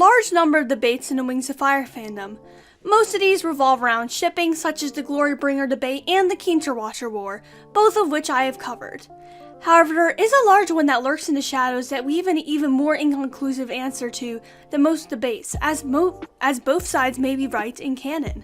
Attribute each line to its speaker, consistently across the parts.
Speaker 1: large number of debates in the Wings of Fire fandom. Most of these revolve around shipping, such as the Glorybringer debate and the Keenterwatcher War, both of which I have covered. However, there is a large one that lurks in the shadows that we have an even more inconclusive answer to than most debates, as both sides may be right in canon.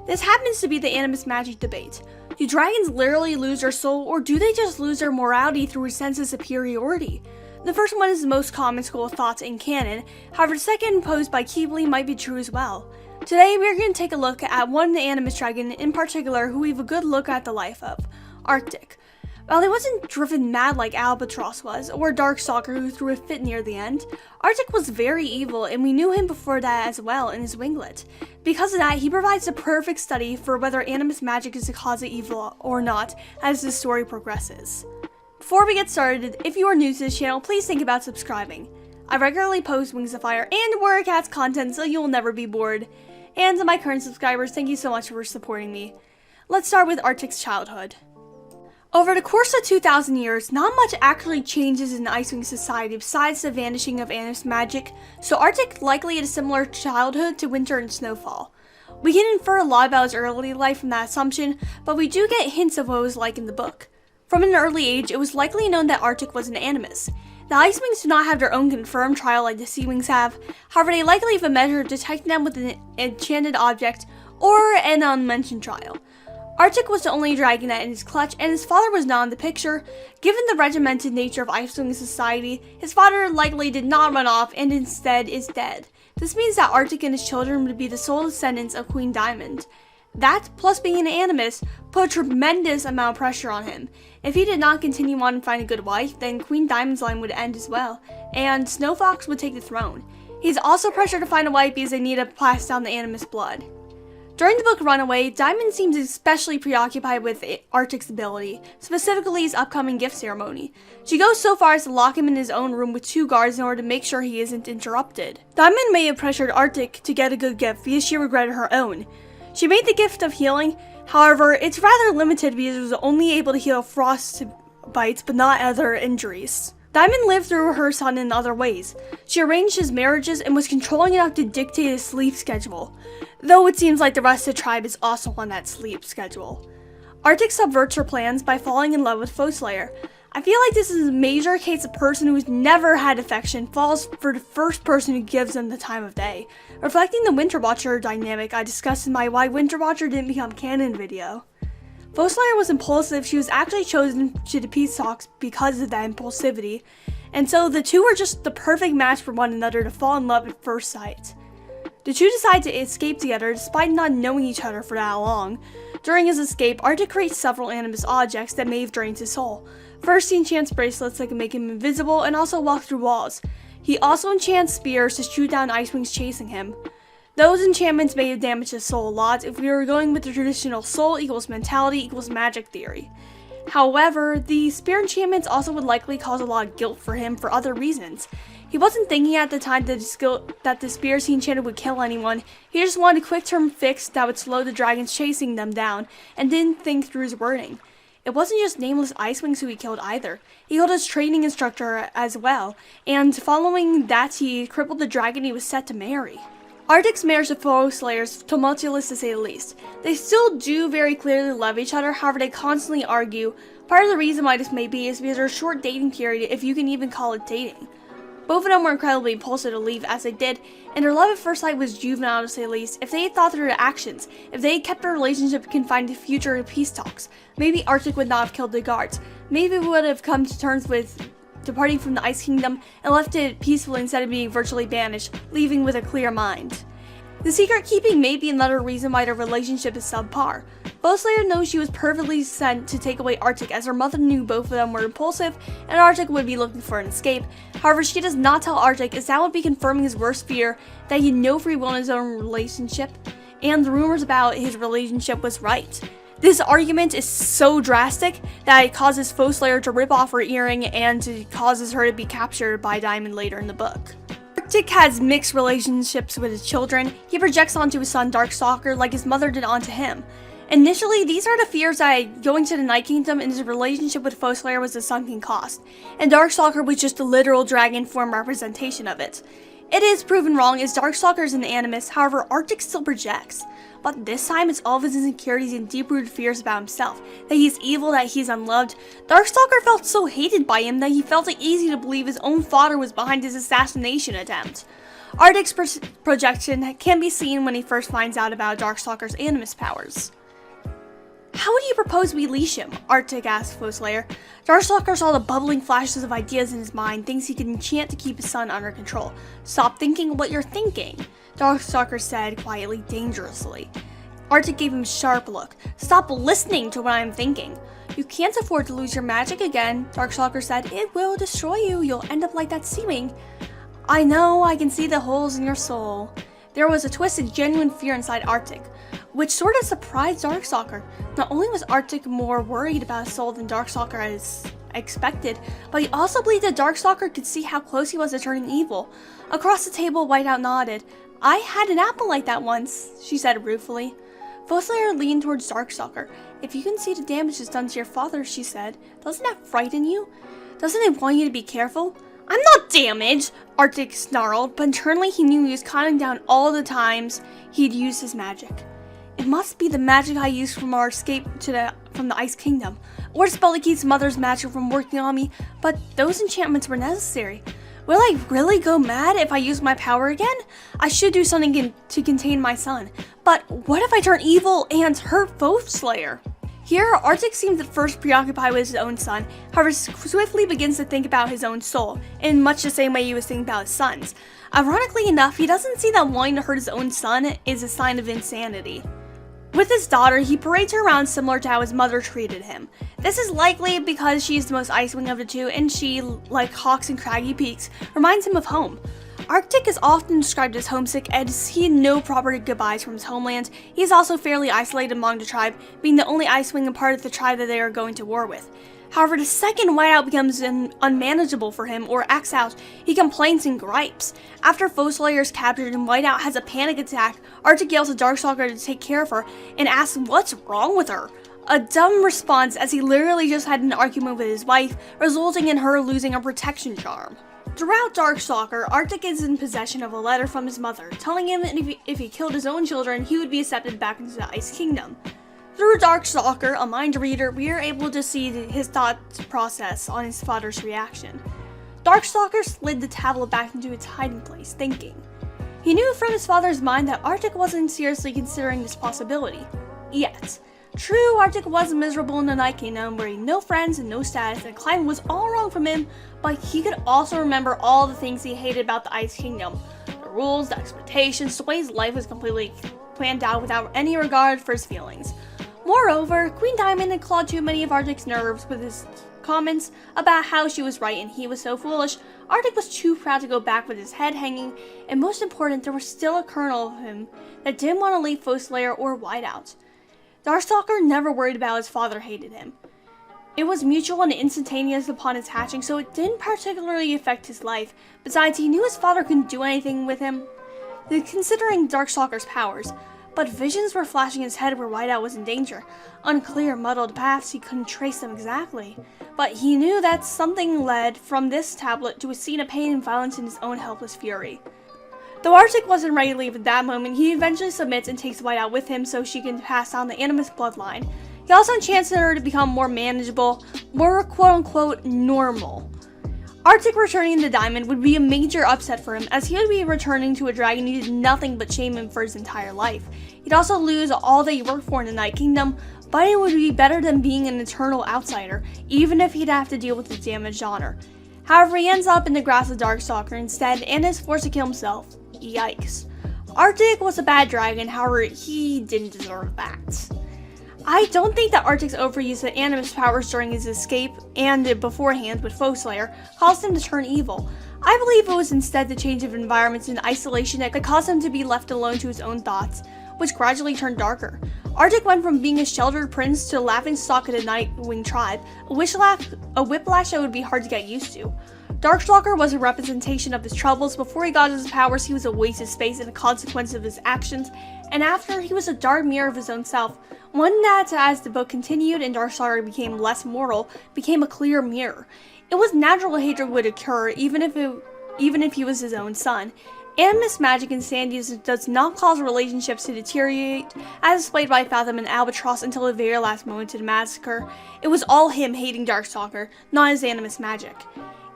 Speaker 1: This happens to be the Animus magic debate. Do dragons literally lose their soul, or do they just lose their morality through a sense of superiority? The first one is the most common school of thought in canon, however the second posed by Keebly might be true as well. Today we are going to take a look at one Animus dragon in particular who we have a good look at the life of, Arctic. While he wasn't driven mad like Albatross was, or Darkstalker who threw a fit near the end, Arctic was very evil and we knew him before that as well in his winglet. Because of that, he provides the perfect study for whether Animus magic is the cause of evil or not as the story progresses. Before we get started, if you are new to this channel, please think about subscribing. I regularly post Wings of Fire and Warrior Cats content so you'll never be bored. And to my current subscribers, thank you so much for supporting me. Let's start with Arctic's childhood. Over the course of 2,000 years, not much actually changes in Icewing society besides the vanishing of Animus magic, so Arctic likely had a similar childhood to Winter and Snowfall. We can infer a lot about his early life from that assumption, but we do get hints of what it was like in the book. From an early age, it was likely known that Arctic was an Animus. The Icewings do not have their own confirmed trial like the Seawings have, however they likely have a measure of detecting them with an enchanted object or an unmentioned trial. Arctic was the only dragonette in his clutch, and his father was not in the picture. Given the regimented nature of Icewing society, his father likely did not run off and instead is dead. This means that Arctic and his children would be the sole descendants of Queen Diamond. That, plus being an Animus, put a tremendous amount of pressure on him. If he did not continue on and find a good wife, then Queen Diamond's line would end as well, and Snowfox would take the throne. He's also pressured to find a wife because they need to pass down the Animus blood. During the book Runaway, Diamond seems especially preoccupied with Arctic's ability, specifically his upcoming gift ceremony. She goes so far as to lock him in his own room with 2 guards in order to make sure he isn't interrupted. Diamond may have pressured Arctic to get a good gift because she regretted her own. She made the gift of healing, however, it's rather limited because it was only able to heal frost bites but not other injuries. Diamond lived through her son in other ways. She arranged his marriages and was controlling enough to dictate his sleep schedule, though it seems like the rest of the tribe is also on that sleep schedule. Arctic subverts her plans by falling in love with Foeslayer. I feel like this is a major case of person who's never had affection falls for the first person who gives them the time of day, reflecting the Winter Watcher dynamic I discussed in my Why Winter Watcher Didn't Become Canon video. Foeslayer was impulsive. She was actually chosen to the peace talks because of that impulsivity, and so the two were just the perfect match for one another to fall in love at first sight. The two decide to escape together despite not knowing each other for that long. During his escape, Arctic creates several Animus objects that may have drained his soul. First, he enchants bracelets that can make him invisible and also walk through walls. He also enchants spears to shoot down Icewings chasing him. Those enchantments may have damaged his soul a lot if we were going with the traditional soul equals mentality equals magic theory. However, the spear enchantments also would likely cause a lot of guilt for him for other reasons. He wasn't thinking at the time that the spears he enchanted would kill anyone. He just wanted a quick-term fix that would slow the dragons chasing them down, and didn't think through his wording. It wasn't just nameless Icewings who he killed either. He killed his training instructor as well, and following that he crippled the dragon he was set to marry. Arctic's marriage to Foeslayer is tumultuous to say the least. They still do very clearly love each other, however they constantly argue. Part of the reason why this may be is because there's a short dating period, if you can even call it dating. Both of them were incredibly impulsive to leave as they did, and their love at first sight was juvenile to say the least. If they had thought through their actions, if they had kept their relationship confined to future peace talks, maybe Arctic would not have killed the guards. Maybe we would have come to terms with departing from the Ice Kingdom and left it peacefully instead of being virtually banished, leaving with a clear mind. The secret keeping may be another reason why their relationship is subpar. Foeslayer knows she was perfectly sent to take away Arctic as her mother knew both of them were impulsive and Arctic would be looking for an escape. However, she does not tell Arctic as that would be confirming his worst fear that he had no free will in his own relationship, and the rumors about his relationship was right. This argument is so drastic that it causes Foeslayer to rip off her earring and it causes her to be captured by Diamond later in the book. Arctic has mixed relationships with his children. He projects onto his son Darkstalker like his mother did onto him. Initially, these are the fears that going to the Night Kingdom and his relationship with Foeslayer was a sunken cost, and Darkstalker was just a literal dragon form representation of it. It is proven wrong as Darkstalker is an Animus, however Arctic still projects. But this time it's all of his insecurities and deep-rooted fears about himself, that he's evil, that he's unloved. Darkstalker felt so hated by him that he felt it easy to believe his own father was behind his assassination attempt. Arctic's projection can be seen when he first finds out about Darkstalker's Animus powers. "How would you propose we leash him?" Arctic asked Foeslayer. Darkstalker saw the bubbling flashes of ideas in his mind, things he could enchant to keep his son under control. "Stop thinking what you're thinking," Darkstalker said quietly, dangerously. Arctic gave him a sharp look. "Stop listening to what I'm thinking." "You can't afford to lose your magic again," Darkstalker said. "It will destroy you. You'll end up like that seeming." "I know, I can see the holes in your soul." There was a twisted, genuine fear inside Arctic, which sort of surprised Darkstalker. Not only was Arctic more worried about his soul than Darkstalker as expected, but he also believed that Darkstalker could see how close he was to turning evil. Across the table, Whiteout nodded. "I had an apple like that once," she said ruefully. Foeslayer leaned towards Darkstalker. "If you can see the damage it's done to your father," she said, "doesn't that frighten you? Doesn't it want you to be careful?" "I'm not damaged," Arctic snarled, but internally he knew he was counting down all the times he'd used his magic. "It must be the magic I used from our escape from the Ice Kingdom, or the spell that keeps Mother's magic from working on me, but those enchantments were necessary. Will I really go mad if I use my power again? I should do something to contain my son, but what if I turn evil and hurt Foeslayer?" Here, Arctic seems at first preoccupied with his own son, however swiftly begins to think about his own soul, in much the same way he was thinking about his son's. Ironically enough, he doesn't see that wanting to hurt his own son is a sign of insanity. With his daughter, he parades her around similar to how his mother treated him. This is likely because she is the most Icewing of the two, and she, like hawks and craggy peaks, reminds him of home. Arctic is often described as homesick as he had no proper goodbyes from his homeland. He is also fairly isolated among the tribe, being the only Icewing and part of the tribe that they are going to war with. However, the second Whiteout becomes unmanageable for him or acts out, he complains and gripes. After Foeslayer is captured and Whiteout has a panic attack, Arctic yells at Darkstalker to take care of her and asks what's wrong with her. A dumb response as he literally just had an argument with his wife, resulting in her losing her protection charm. Throughout Darkstalker, Arctic is in possession of a letter from his mother, telling him if he killed his own children, he would be accepted back into the Ice Kingdom. Through Darkstalker, a mind reader, we are able to see his thought process on his father's reaction. Darkstalker slid the tablet back into its hiding place, thinking. He knew from his father's mind that Arctic wasn't seriously considering this possibility. Yet. True, Arctic was miserable in the Night Kingdom, where he had no friends and no status, and climbing was all wrong from him, but he could also remember all the things he hated about the Ice Kingdom. The rules, the expectations, the way his life was completely planned out without any regard for his feelings. Moreover, Queen Diamond had clawed too many of Arctic's nerves with his comments about how she was right and he was so foolish. Arctic was too proud to go back with his head hanging, and most important, there was still a kernel of him that didn't want to leave Foeslayer or Whiteout. Darkstalker never worried about his father hated him. It was mutual and instantaneous upon his hatching, so it didn't particularly affect his life. Besides, he knew his father couldn't do anything with him, considering Darkstalker's powers. But visions were flashing in his head where Whiteout was in danger. Unclear, muddled paths, he couldn't trace them exactly. But he knew that something led from this tablet to a scene of pain and violence in his own helpless fury. Though Arctic wasn't ready to leave at that moment, he eventually submits and takes Whiteout with him so she can pass down the Animus bloodline. He also enchanted her to become more manageable, more quote-unquote normal. Arctic returning to Diamond would be a major upset for him, as he would be returning to a dragon who did nothing but shame him for his entire life. He'd also lose all that he worked for in the Night Kingdom, but it would be better than being an eternal outsider, even if he'd have to deal with his damaged honor. However, he ends up in the grasp of Darkstalker instead, and is forced to kill himself. Yikes. Arctic was a bad dragon, however, he didn't deserve that. I don't think that Arctic's overuse of Animus powers during his escape and beforehand with Foeslayer caused him to turn evil. I believe it was instead the change of environments and isolation that caused him to be left alone to his own thoughts, which gradually turned darker. Arctic went from being a sheltered prince to a laughingstock of the Nightwing tribe, a whiplash that would be hard to get used to. Darkstalker was a representation of his troubles. Before he got his powers, he was a waste of space and a consequence of his actions, and after, he was a dark mirror of his own self, one that, as the book continued and Darkstalker became less mortal, became a clear mirror. It was natural hatred would occur, even if he was his own son, Animus magic in Sandy's does not cause relationships to deteriorate, as displayed by Fathom and Albatross until the very last moment of the massacre. It was all him hating Darkstalker, not his Animus magic.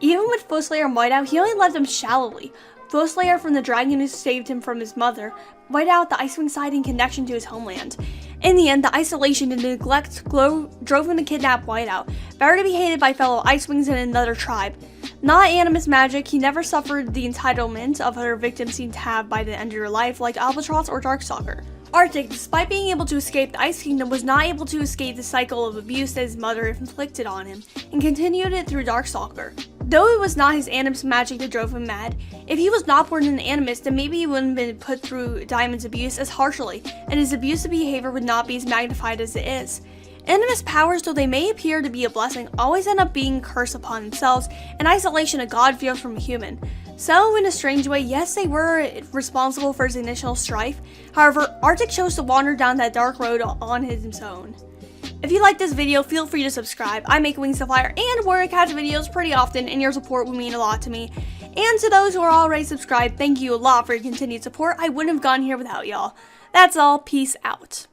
Speaker 1: Even with Foeslayer and Whiteout, he only loved them shallowly. Foeslayer from the dragon who saved him from his mother, Whiteout the Icewing side in connection to his homeland. In the end, the isolation and neglect drove him to kidnap Whiteout, better to be hated by fellow Icewings and another tribe. Not Animus magic, he never suffered the entitlement of other victims seem to have by the end of your life like Albatross or Darkstalker. Arctic, despite being able to escape the Ice Kingdom, was not able to escape the cycle of abuse that his mother inflicted on him, and continued it through Darkstalker. Though it was not his Animus magic that drove him mad, if he was not born an Animus, then maybe he wouldn't have been put through Diamond's abuse as harshly, and his abusive behavior would not be as magnified as it is. Animus powers, though they may appear to be a blessing, always end up being a curse upon themselves, and isolation a god feels from a human. So, in a strange way, yes, they were responsible for his initial strife. However, Arctic chose to wander down that dark road on his own. If you like this video, feel free to subscribe. I make Wings of Fire and Warrior Cats videos pretty often, and your support would mean a lot to me. And to those who are already subscribed, thank you a lot for your continued support. I wouldn't have gone here without y'all. That's all. Peace out.